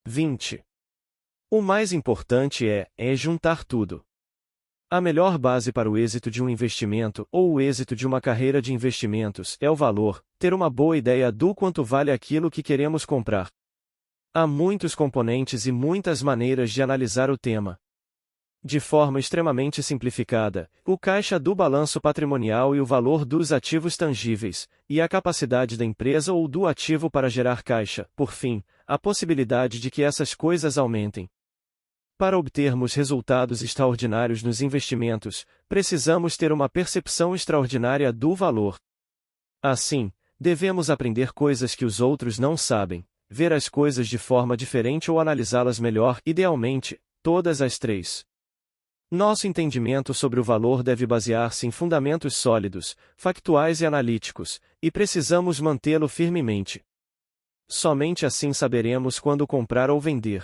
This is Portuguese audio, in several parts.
20. O mais importante é juntar tudo. A melhor base para o êxito de um investimento ou o êxito de uma carreira de investimentos é o valor, ter uma boa ideia do quanto vale aquilo que queremos comprar. Há muitos componentes e muitas maneiras de analisar o tema. De forma extremamente simplificada, o caixa do balanço patrimonial e o valor dos ativos tangíveis, e a capacidade da empresa ou do ativo para gerar caixa, por fim, a possibilidade de que essas coisas aumentem. Para obtermos resultados extraordinários nos investimentos, precisamos ter uma percepção extraordinária do valor. Assim, devemos aprender coisas que os outros não sabem, ver as coisas de forma diferente ou analisá-las melhor, idealmente, todas as três. Nosso entendimento sobre o valor deve basear-se em fundamentos sólidos, factuais e analíticos, e precisamos mantê-lo firmemente. Somente assim saberemos quando comprar ou vender.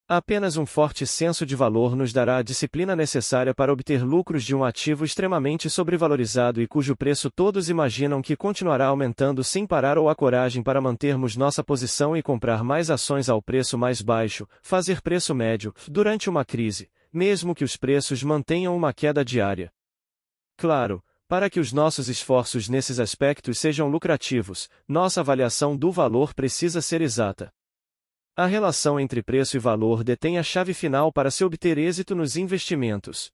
Apenas um forte senso de valor nos dará a disciplina necessária para obter lucros de um ativo extremamente sobrevalorizado e cujo preço todos imaginam que continuará aumentando sem parar, ou a coragem para mantermos nossa posição e comprar mais ações ao preço mais baixo, fazer preço médio, durante uma crise, mesmo que os preços mantenham uma queda diária. Claro, para que os nossos esforços nesses aspectos sejam lucrativos, nossa avaliação do valor precisa ser exata. A relação entre preço e valor detém a chave final para se obter êxito nos investimentos.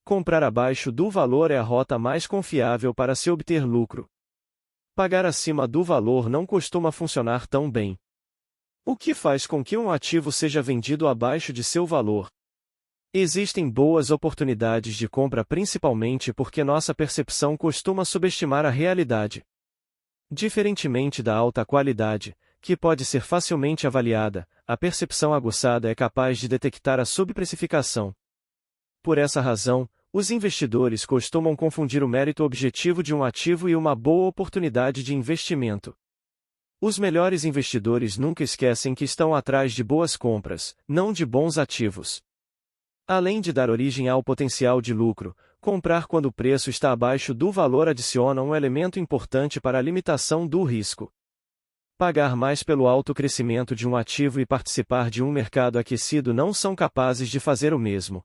Comprar abaixo do valor é a rota mais confiável para se obter lucro. Pagar acima do valor não costuma funcionar tão bem. O que faz com que um ativo seja vendido abaixo de seu valor? Existem boas oportunidades de compra principalmente porque nossa percepção costuma subestimar a realidade. Diferentemente da alta qualidade, que pode ser facilmente avaliada, a percepção aguçada é capaz de detectar a subprecificação. Por essa razão, os investidores costumam confundir o mérito objetivo de um ativo e uma boa oportunidade de investimento. Os melhores investidores nunca esquecem que estão atrás de boas compras, não de bons ativos. Além de dar origem ao potencial de lucro, comprar quando o preço está abaixo do valor adiciona um elemento importante para a limitação do risco. Pagar mais pelo alto crescimento de um ativo e participar de um mercado aquecido não são capazes de fazer o mesmo.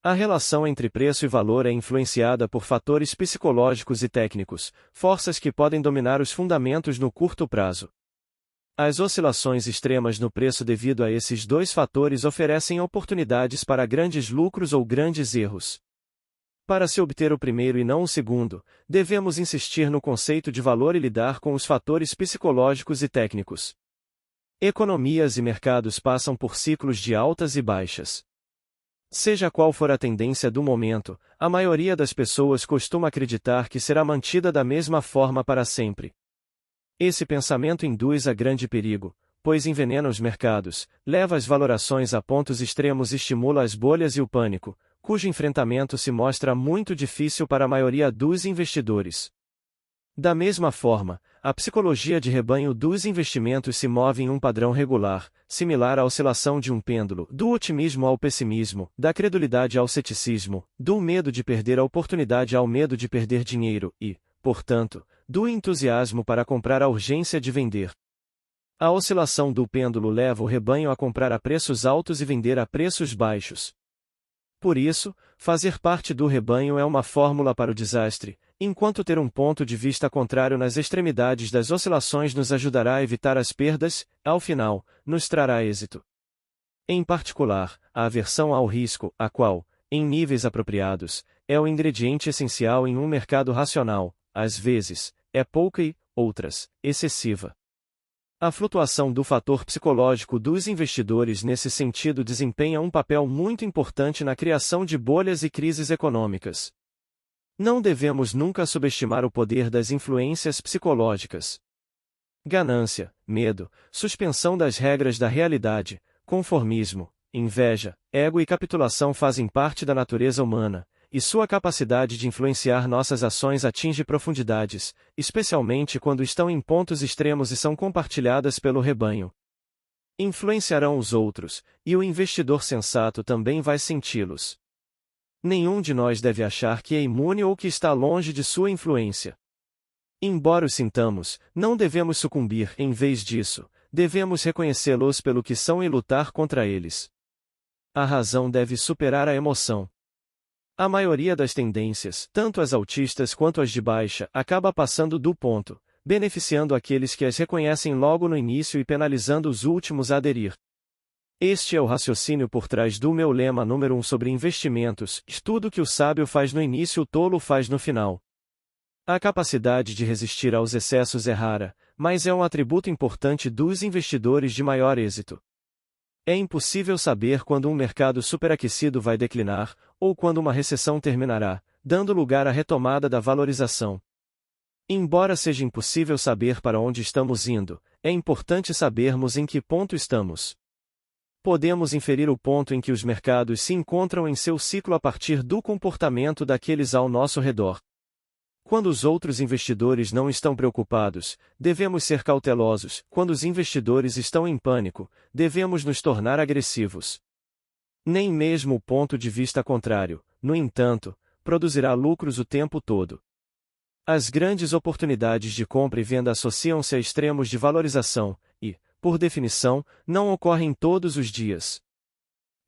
A relação entre preço e valor é influenciada por fatores psicológicos e técnicos, forças que podem dominar os fundamentos no curto prazo. As oscilações extremas no preço devido a esses dois fatores oferecem oportunidades para grandes lucros ou grandes erros. Para se obter o primeiro e não o segundo, devemos insistir no conceito de valor e lidar com os fatores psicológicos e técnicos. Economias e mercados passam por ciclos de altas e baixas. Seja qual for a tendência do momento, a maioria das pessoas costuma acreditar que será mantida da mesma forma para sempre. Esse pensamento induz a grande perigo, pois envenena os mercados, leva as valorações a pontos extremos e estimula as bolhas e o pânico, cujo enfrentamento se mostra muito difícil para a maioria dos investidores. Da mesma forma, a psicologia de rebanho dos investimentos se move em um padrão regular, similar à oscilação de um pêndulo, do otimismo ao pessimismo, da credulidade ao ceticismo, do medo de perder a oportunidade ao medo de perder dinheiro e, portanto, do entusiasmo para comprar à urgência de vender. A oscilação do pêndulo leva o rebanho a comprar a preços altos e vender a preços baixos. Por isso, fazer parte do rebanho é uma fórmula para o desastre, enquanto ter um ponto de vista contrário nas extremidades das oscilações nos ajudará a evitar as perdas, ao final, nos trará êxito. Em particular, a aversão ao risco, a qual, em níveis apropriados, é o ingrediente essencial em um mercado racional, às vezes, é pouca e, outras, excessiva. A flutuação do fator psicológico dos investidores nesse sentido desempenha um papel muito importante na criação de bolhas e crises econômicas. Não devemos nunca subestimar o poder das influências psicológicas. Ganância, medo, suspensão das regras da realidade, conformismo, inveja, ego e capitulação fazem parte da natureza humana, e sua capacidade de influenciar nossas ações atinge profundidades, especialmente quando estão em pontos extremos e são compartilhadas pelo rebanho. Influenciarão os outros, e o investidor sensato também vai senti-los. Nenhum de nós deve achar que é imune ou que está longe de sua influência. Embora o sintamos, não devemos sucumbir, em vez disso, devemos reconhecê-los pelo que são e lutar contra eles. A razão deve superar a emoção. A maioria das tendências, tanto as altistas quanto as de baixa, acaba passando do ponto, beneficiando aqueles que as reconhecem logo no início e penalizando os últimos a aderir. Este é o raciocínio por trás do meu lema número 1 sobre investimentos: tudo que o sábio faz no início o tolo faz no final. A capacidade de resistir aos excessos é rara, mas é um atributo importante dos investidores de maior êxito. É impossível saber quando um mercado superaquecido vai declinar, ou quando uma recessão terminará, dando lugar à retomada da valorização. Embora seja impossível saber para onde estamos indo, é importante sabermos em que ponto estamos. Podemos inferir o ponto em que os mercados se encontram em seu ciclo a partir do comportamento daqueles ao nosso redor. Quando os outros investidores não estão preocupados, devemos ser cautelosos. Quando os investidores estão em pânico, devemos nos tornar agressivos. Nem mesmo o ponto de vista contrário, no entanto, produzirá lucros o tempo todo. As grandes oportunidades de compra e venda associam-se a extremos de valorização, e, por definição, não ocorrem todos os dias.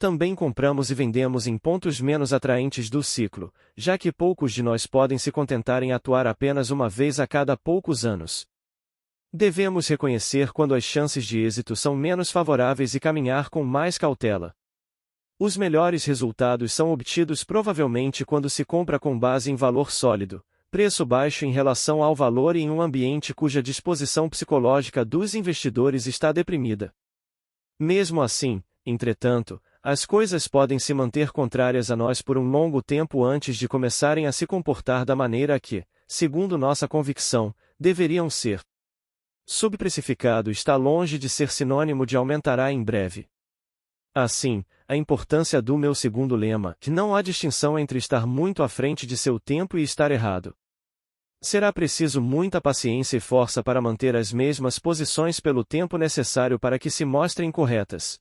Também compramos e vendemos em pontos menos atraentes do ciclo, já que poucos de nós podem se contentar em atuar apenas uma vez a cada poucos anos. Devemos reconhecer quando as chances de êxito são menos favoráveis e caminhar com mais cautela. Os melhores resultados são obtidos provavelmente quando se compra com base em valor sólido, preço baixo em relação ao valor e em um ambiente cuja disposição psicológica dos investidores está deprimida. Mesmo assim, entretanto, as coisas podem se manter contrárias a nós por um longo tempo antes de começarem a se comportar da maneira que, segundo nossa convicção, deveriam ser. Subprecificado está longe de ser sinônimo de aumentará em breve. Assim, a importância do meu segundo lema, que não há distinção entre estar muito à frente de seu tempo e estar errado. Será preciso muita paciência e força para manter as mesmas posições pelo tempo necessário para que se mostrem corretas.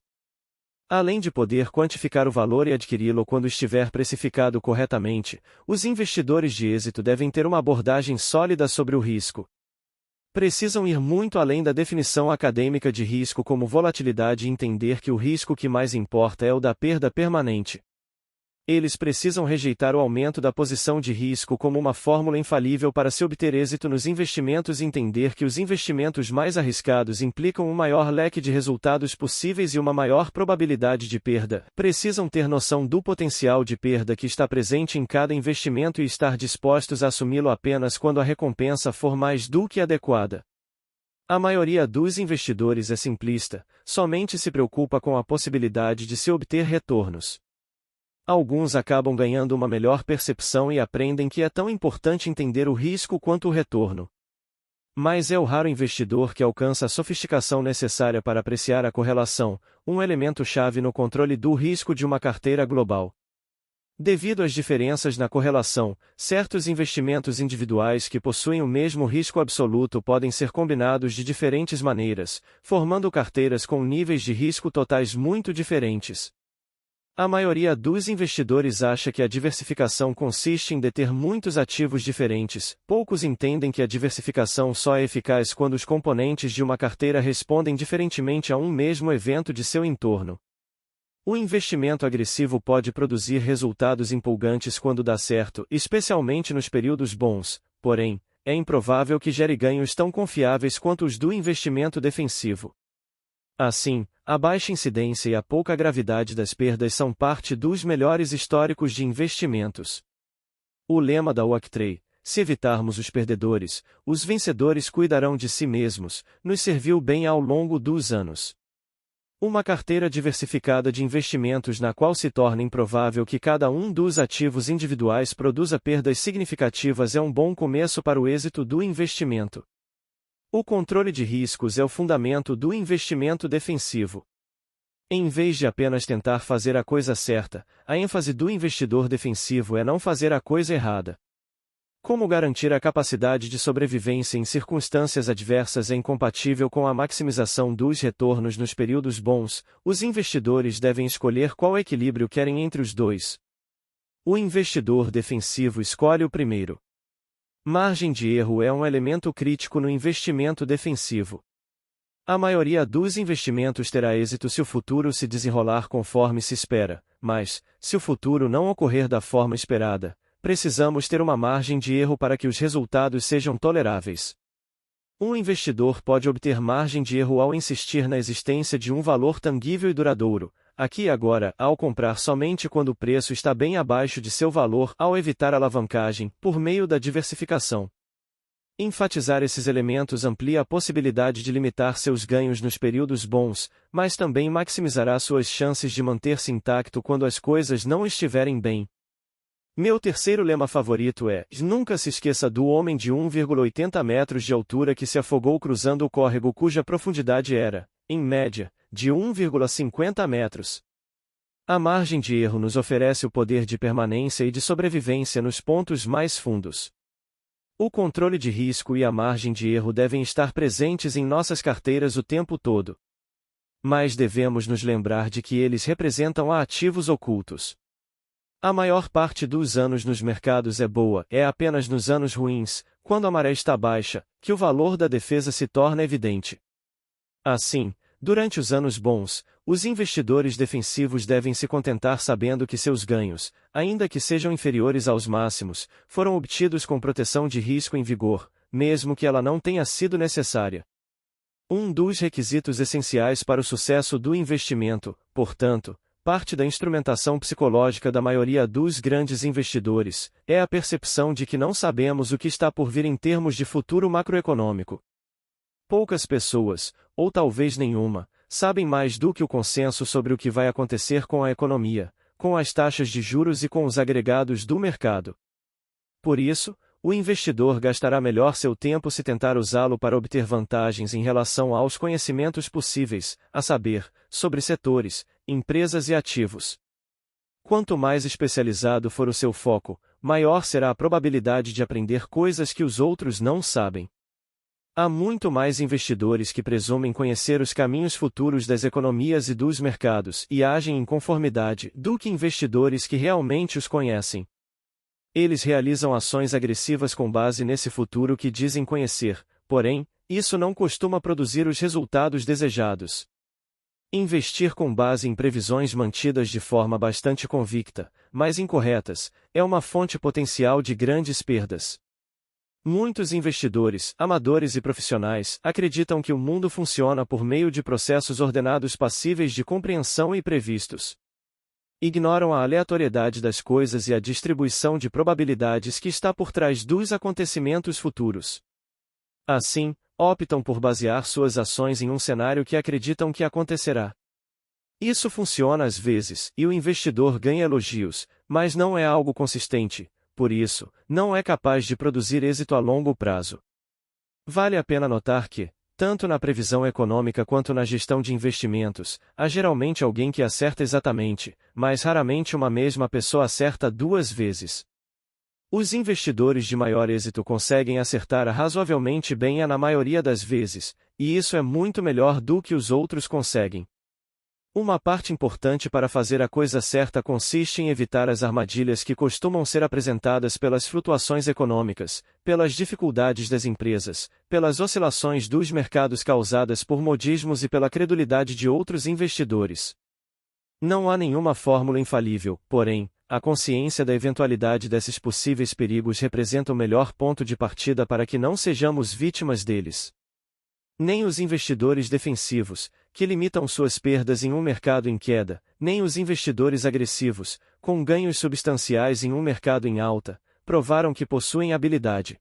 Além de poder quantificar o valor e adquiri-lo quando estiver precificado corretamente, os investidores de êxito devem ter uma abordagem sólida sobre o risco. Precisam ir muito além da definição acadêmica de risco como volatilidade e entender que o risco que mais importa é o da perda permanente. Eles precisam rejeitar o aumento da posição de risco como uma fórmula infalível para se obter êxito nos investimentos e entender que os investimentos mais arriscados implicam um maior leque de resultados possíveis e uma maior probabilidade de perda. Precisam ter noção do potencial de perda que está presente em cada investimento e estar dispostos a assumi-lo apenas quando a recompensa for mais do que adequada. A maioria dos investidores é simplista, somente se preocupa com a possibilidade de se obter retornos. Alguns acabam ganhando uma melhor percepção e aprendem que é tão importante entender o risco quanto o retorno. Mas é o raro investidor que alcança a sofisticação necessária para apreciar a correlação, um elemento-chave no controle do risco de uma carteira global. Devido às diferenças na correlação, certos investimentos individuais que possuem o mesmo risco absoluto podem ser combinados de diferentes maneiras, formando carteiras com níveis de risco totais muito diferentes. A maioria dos investidores acha que a diversificação consiste em deter muitos ativos diferentes, poucos entendem que a diversificação só é eficaz quando os componentes de uma carteira respondem diferentemente a um mesmo evento de seu entorno. O investimento agressivo pode produzir resultados empolgantes quando dá certo, especialmente nos períodos bons, porém, é improvável que gere ganhos tão confiáveis quanto os do investimento defensivo. Assim, a baixa incidência e a pouca gravidade das perdas são parte dos melhores históricos de investimentos. O lema da Oaktree, se evitarmos os perdedores, os vencedores cuidarão de si mesmos, nos serviu bem ao longo dos anos. Uma carteira diversificada de investimentos na qual se torna improvável que cada um dos ativos individuais produza perdas significativas é um bom começo para o êxito do investimento. O controle de riscos é o fundamento do investimento defensivo. Em vez de apenas tentar fazer a coisa certa, a ênfase do investidor defensivo é não fazer a coisa errada. Como garantir a capacidade de sobrevivência em circunstâncias adversas é incompatível com a maximização dos retornos nos períodos bons, os investidores devem escolher qual equilíbrio querem entre os dois. O investidor defensivo escolhe o primeiro. Margem de erro é um elemento crítico no investimento defensivo. A maioria dos investimentos terá êxito se o futuro se desenrolar conforme se espera, mas, se o futuro não ocorrer da forma esperada, precisamos ter uma margem de erro para que os resultados sejam toleráveis. Um investidor pode obter margem de erro ao insistir na existência de um valor tangível e duradouro, aqui e agora, ao comprar somente quando o preço está bem abaixo de seu valor, ao evitar alavancagem, por meio da diversificação. Enfatizar esses elementos amplia a possibilidade de limitar seus ganhos nos períodos bons, mas também maximizará suas chances de manter-se intacto quando as coisas não estiverem bem. Meu terceiro lema favorito é: nunca se esqueça do homem de 1,80 metros de altura que se afogou cruzando o córrego cuja profundidade era, em média, de 1,50 metros. A margem de erro nos oferece o poder de permanência e de sobrevivência nos pontos mais fundos. O controle de risco e a margem de erro devem estar presentes em nossas carteiras o tempo todo. Mas devemos nos lembrar de que eles representam ativos ocultos. A maior parte dos anos nos mercados é boa, é apenas nos anos ruins, quando a maré está baixa, que o valor da defesa se torna evidente. Assim, durante os anos bons, os investidores defensivos devem se contentar sabendo que seus ganhos, ainda que sejam inferiores aos máximos, foram obtidos com proteção de risco em vigor, mesmo que ela não tenha sido necessária. Um dos requisitos essenciais para o sucesso do investimento, portanto, parte da instrumentação psicológica da maioria dos grandes investidores, é a percepção de que não sabemos o que está por vir em termos de futuro macroeconômico. Poucas pessoas, ou talvez nenhuma, sabem mais do que o consenso sobre o que vai acontecer com a economia, com as taxas de juros e com os agregados do mercado. Por isso, o investidor gastará melhor seu tempo se tentar usá-lo para obter vantagens em relação aos conhecimentos possíveis, a saber, sobre setores, empresas e ativos. Quanto mais especializado for o seu foco, maior será a probabilidade de aprender coisas que os outros não sabem. Há muito mais investidores que presumem conhecer os caminhos futuros das economias e dos mercados e agem em conformidade do que investidores que realmente os conhecem. Eles realizam ações agressivas com base nesse futuro que dizem conhecer, porém, isso não costuma produzir os resultados desejados. Investir com base em previsões mantidas de forma bastante convicta, mas incorretas, é uma fonte potencial de grandes perdas. Muitos investidores, amadores e profissionais, acreditam que o mundo funciona por meio de processos ordenados passíveis de compreensão e previstos. Ignoram a aleatoriedade das coisas e a distribuição de probabilidades que está por trás dos acontecimentos futuros. Assim, optam por basear suas ações em um cenário que acreditam que acontecerá. Isso funciona às vezes, e o investidor ganha elogios, mas não é algo consistente, por isso, não é capaz de produzir êxito a longo prazo. Vale a pena notar que, tanto na previsão econômica quanto na gestão de investimentos, há geralmente alguém que acerta exatamente, mas raramente uma mesma pessoa acerta duas vezes. Os investidores de maior êxito conseguem acertar razoavelmente bem na maioria das vezes, e isso é muito melhor do que os outros conseguem. Uma parte importante para fazer a coisa certa consiste em evitar as armadilhas que costumam ser apresentadas pelas flutuações econômicas, pelas dificuldades das empresas, pelas oscilações dos mercados causadas por modismos e pela credulidade de outros investidores. Não há nenhuma fórmula infalível, porém, a consciência da eventualidade desses possíveis perigos representa o melhor ponto de partida para que não sejamos vítimas deles. Nem os investidores defensivos, que limitam suas perdas em um mercado em queda, nem os investidores agressivos, com ganhos substanciais em um mercado em alta, provaram que possuem habilidade.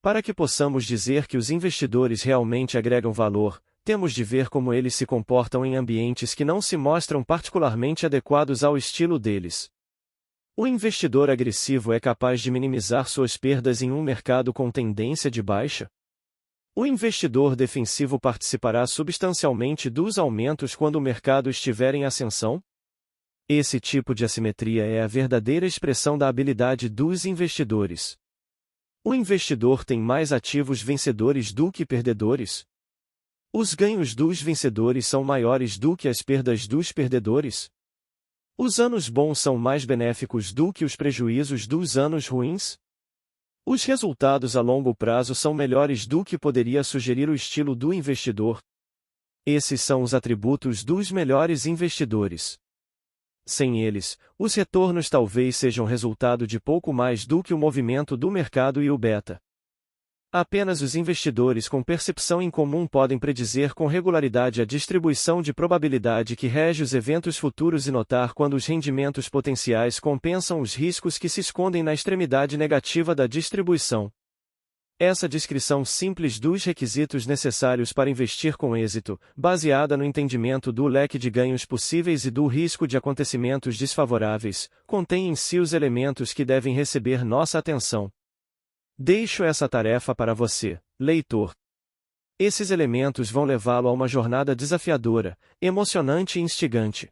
Para que possamos dizer que os investidores realmente agregam valor, temos de ver como eles se comportam em ambientes que não se mostram particularmente adequados ao estilo deles. O investidor agressivo é capaz de minimizar suas perdas em um mercado com tendência de baixa? O investidor defensivo participará substancialmente dos aumentos quando o mercado estiver em ascensão? Esse tipo de assimetria é a verdadeira expressão da habilidade dos investidores. O investidor tem mais ativos vencedores do que perdedores? Os ganhos dos vencedores são maiores do que as perdas dos perdedores? Os anos bons são mais benéficos do que os prejuízos dos anos ruins? Os resultados a longo prazo são melhores do que poderia sugerir o estilo do investidor. Esses são os atributos dos melhores investidores. Sem eles, os retornos talvez sejam resultado de pouco mais do que o movimento do mercado e o beta. Apenas os investidores com percepção em comum podem predizer com regularidade a distribuição de probabilidade que rege os eventos futuros e notar quando os rendimentos potenciais compensam os riscos que se escondem na extremidade negativa da distribuição. Essa descrição simples dos requisitos necessários para investir com êxito, baseada no entendimento do leque de ganhos possíveis e do risco de acontecimentos desfavoráveis, contém em si os elementos que devem receber nossa atenção. Deixo essa tarefa para você, leitor. Esses elementos vão levá-lo a uma jornada desafiadora, emocionante e instigante.